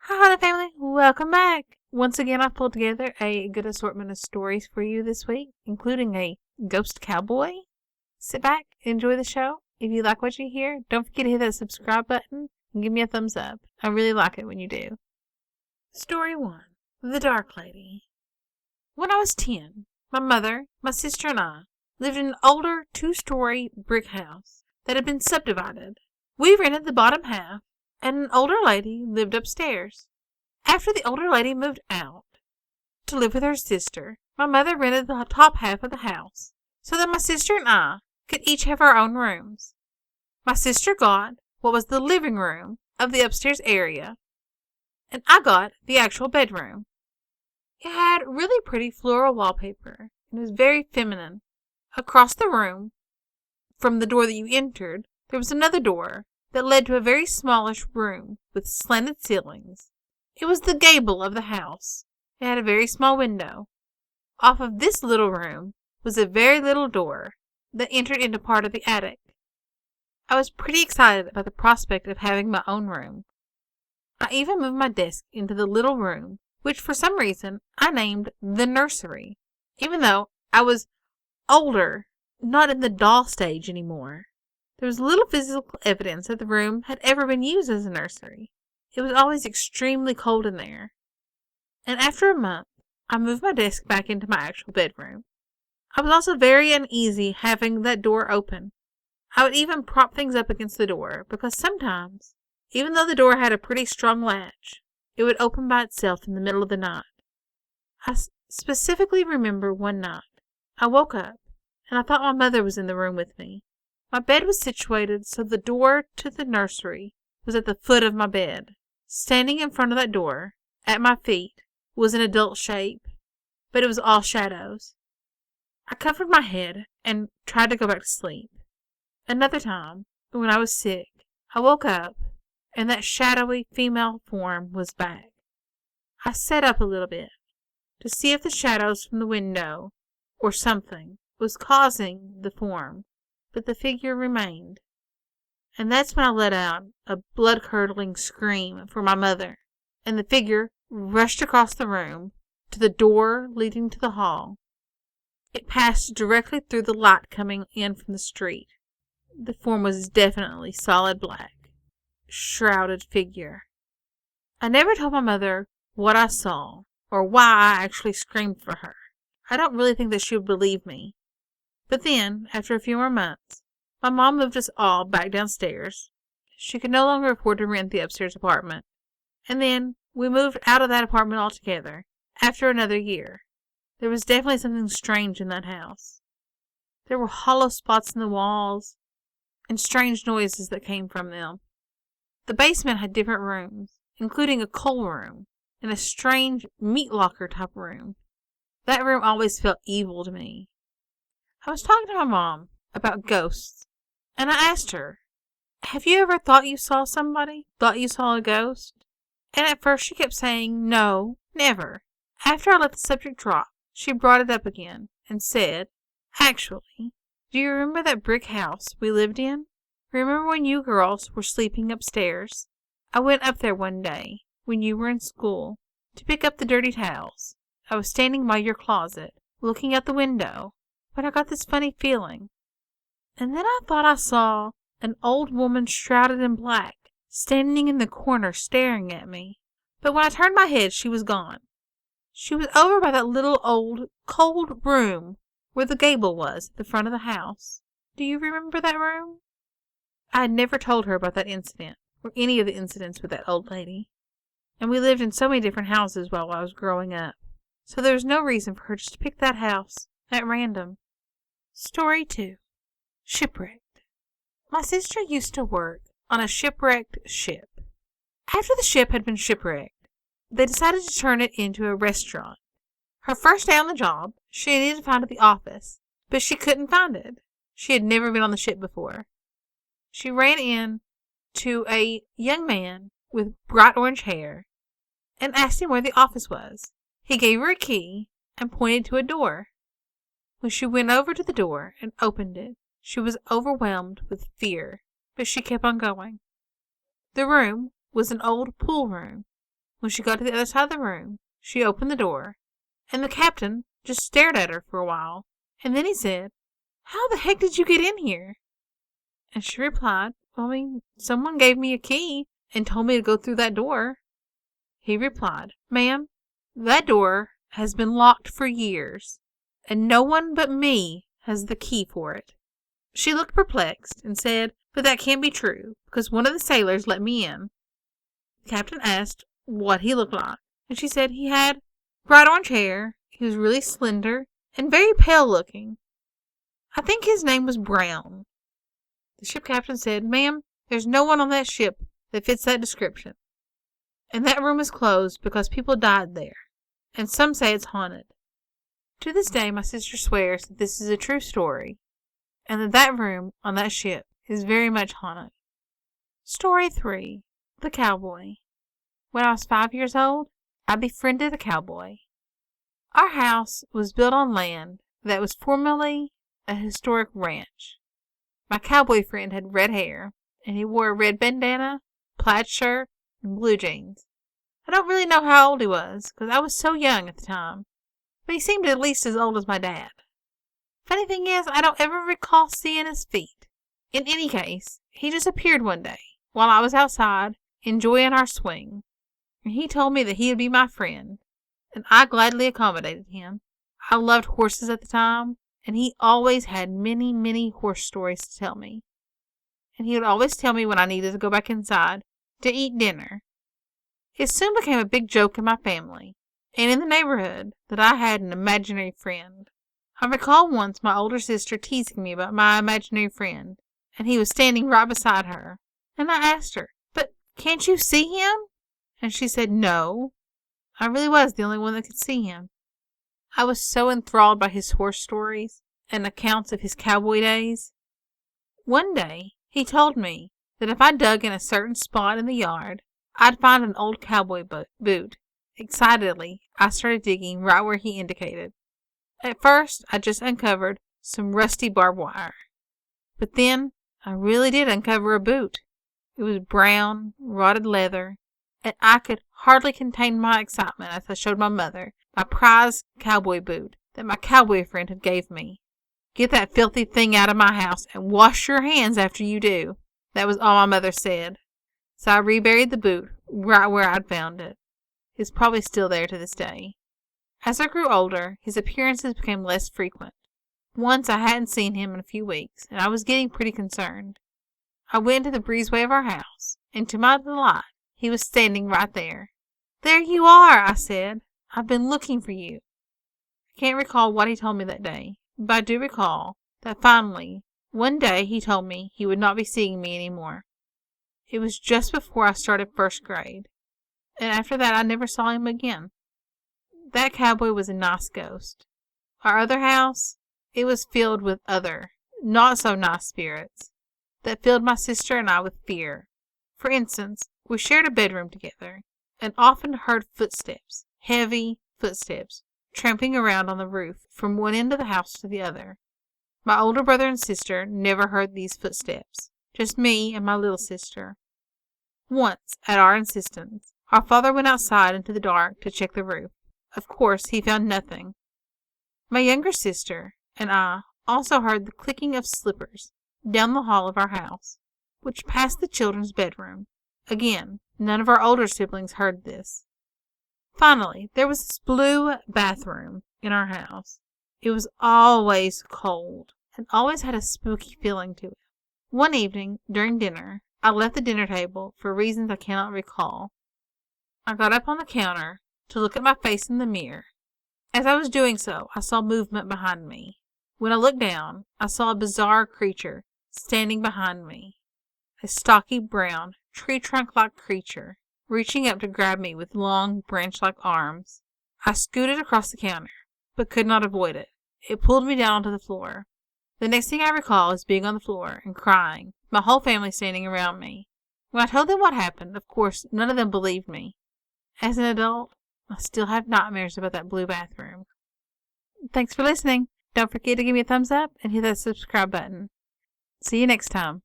Hi, family. Welcome back. Once again, I've pulled together a good assortment of stories for you this week, including a ghost cowboy. Sit back, enjoy the show. If you like what you hear, don't forget to hit that subscribe button and give me a thumbs up. I really like it when you do. Story 1. The Dark Lady. When I was 10, my mother, my sister, and I lived in an older 2-story brick house that had been subdivided. We rented the bottom half, and an older lady lived upstairs. After the older lady moved out to live with her sister, my mother rented the top half of the house so that my sister and I could each have our own rooms. My sister got what was the living room of the upstairs area, and I got the actual bedroom. It had really pretty floral wallpaper and was very feminine. Across the room, from the door that you entered, there was another door that led to a very smallish room with slanted ceilings. It was the gable of the house. It had a very small window. Off of this little room was a very little door that entered into part of the attic. I was pretty excited about the prospect of having my own room. I even moved my desk into the little room, which for some reason I named the nursery, even though I was older, not in the doll stage anymore. There was little physical evidence that the room had ever been used as a nursery. It was always extremely cold in there. And after a month, I moved my desk back into my actual bedroom. I was also very uneasy having that door open. I would even prop things up against the door because sometimes, even though the door had a pretty strong latch, it would open by itself in the middle of the night. I specifically remember one night. I woke up, and I thought my mother was in the room with me. My bed was situated so the door to the nursery was at the foot of my bed. Standing in front of that door, at my feet, was an adult shape, but it was all shadows. I covered my head and tried to go back to sleep. Another time, when I was sick, I woke up, and that shadowy female form was back. I sat up a little bit to see if the shadows from the window or something was causing the form, but the figure remained. And that's when I let out a blood-curdling scream for my mother, and the figure rushed across the room to the door leading to the hall. It passed directly through the light coming in from the street. The form was definitely solid black, shrouded figure. I never told my mother what I saw or why I actually screamed for her. I don't really think that she would believe me. But then, after a few more months, my mom moved us all back downstairs. She could no longer afford to rent the upstairs apartment. And then we moved out of that apartment altogether after another year. There was definitely something strange in that house. There were hollow spots in the walls and strange noises that came from them. The basement had different rooms, including a coal room and a strange meat locker type room. That room always felt evil to me. I was talking to my mom about ghosts, and I asked her, "Have you ever thought you saw somebody? Thought you saw a ghost?" And at first she kept saying, "No, never." After I let the subject drop, she brought it up again and said, "Actually, do you remember that brick house we lived in? Remember when you girls were sleeping upstairs? I went up there one day when you were in school to pick up the dirty towels. I was standing by your closet, looking out the window, but I got this funny feeling. And then I thought I saw an old woman shrouded in black, standing in the corner staring at me. But when I turned my head, she was gone. She was over by that little old, cold room where the gable was at the front of the house. Do you remember that room?" I had never told her about that incident, or any of the incidents with that old lady. And we lived in so many different houses while I was growing up, so there was no reason for her just to pick that house at random. Story 2. Shipwrecked. My sister used to work on a shipwrecked ship. After the ship had been shipwrecked, they decided to turn it into a restaurant. Her first day on the job, she needed to find the office, but she couldn't find it. She had never been on the ship before. She ran in to a young man with bright orange hair and asked him where the office was. He gave her a key and pointed to a door. When she went over to the door and opened it, she was overwhelmed with fear, but she kept on going. The room was an old pool room When she got to the other side of the room, she opened the door, and the captain just stared at her for a while, and then he said, "How the heck did you get in here?" And she replied, someone gave me a key and told me to go through that door. He replied, "Ma'am, that door has been locked for years, and no one but me has the key for it." She looked perplexed and said, "But that can't be true, because one of the sailors let me in." The captain asked what he looked like, and she said he had bright orange hair, he was really slender, and very pale looking. I think his name was Brown. The ship captain said, "Ma'am, there's no one on that ship that fits that description. And that room is closed because people died there, and some say it's haunted." To this day, my sister swears that this is a true story, and that room on that ship is very much haunted. Story 3. The Cowboy. When I was 5 years old, I befriended a cowboy. Our house was built on land that was formerly a historic ranch. My cowboy friend had red hair, and he wore a red bandana, plaid shirt, and blue jeans. I don't really know how old he was, because I was so young at the time, but he seemed at least as old as my dad. Funny thing is, I don't ever recall seeing his feet. In any case, he just appeared one day while I was outside enjoying our swing, and he told me that he would be my friend, and I gladly accommodated him. I loved horses at the time, and he always had many, many horse stories to tell me. And he would always tell me when I needed to go back inside to eat dinner. It soon became a big joke in my family and in the neighborhood that I had an imaginary friend. I recall once my older sister teasing me about my imaginary friend, and he was standing right beside her. And I asked her, "But can't you see him?" And she said, "No." I really was the only one that could see him. I was so enthralled by his horse stories and accounts of his cowboy days. One day, he told me that if I dug in a certain spot in the yard, I'd find an old cowboy boot. Excitedly, I started digging right where he indicated. At first, I just uncovered some rusty barbed wire. But then, I really did uncover a boot. It was brown, rotted leather, and I could hardly contain my excitement as I showed my mother my prize cowboy boot that my cowboy friend had gave me. "Get that filthy thing out of my house and wash your hands after you do." That was all my mother said. So I reburied the boot right where I'd found it. It's probably still there to this day. As I grew older, his appearances became less frequent. Once I hadn't seen him in a few weeks, and I was getting pretty concerned. I went into the breezeway of our house, and to my delight, he was standing right there. "There you are," I said. "I've been looking for you." I can't recall what he told me that day, but I do recall that finally, one day he told me he would not be seeing me anymore. It was just before I started first grade, and after that I never saw him again. That cowboy was a nice ghost. Our other house, it was filled with other, not so nice spirits that filled my sister and I with fear. For instance, we shared a bedroom together and often heard footsteps, heavy footsteps, tramping around on the roof from one end of the house to the other. My older brother and sister never heard these footsteps, just me and my little sister. Once, at our insistence, our father went outside into the dark to check the roof. Of course, he found nothing. My younger sister and I also heard the clicking of slippers down the hall of our house, which passed the children's bedroom. Again, none of our older siblings heard this. Finally, there was this blue bathroom in our house. It was always cold and always had a spooky feeling to it. One evening, during dinner, I left the dinner table for reasons I cannot recall. I got up on the counter to look at my face in the mirror. As I was doing so, I saw movement behind me. When I looked down, I saw a bizarre creature standing behind me. A stocky, brown, tree-trunk-like creature, reaching up to grab me with long, branch-like arms. I scooted across the counter, but could not avoid it. It pulled me down onto the floor. The next thing I recall is being on the floor and crying, my whole family standing around me. When I told them what happened, of course, none of them believed me. As an adult, I still have nightmares about that blue bathroom. Thanks for listening. Don't forget to give me a thumbs up and hit that subscribe button. See you next time.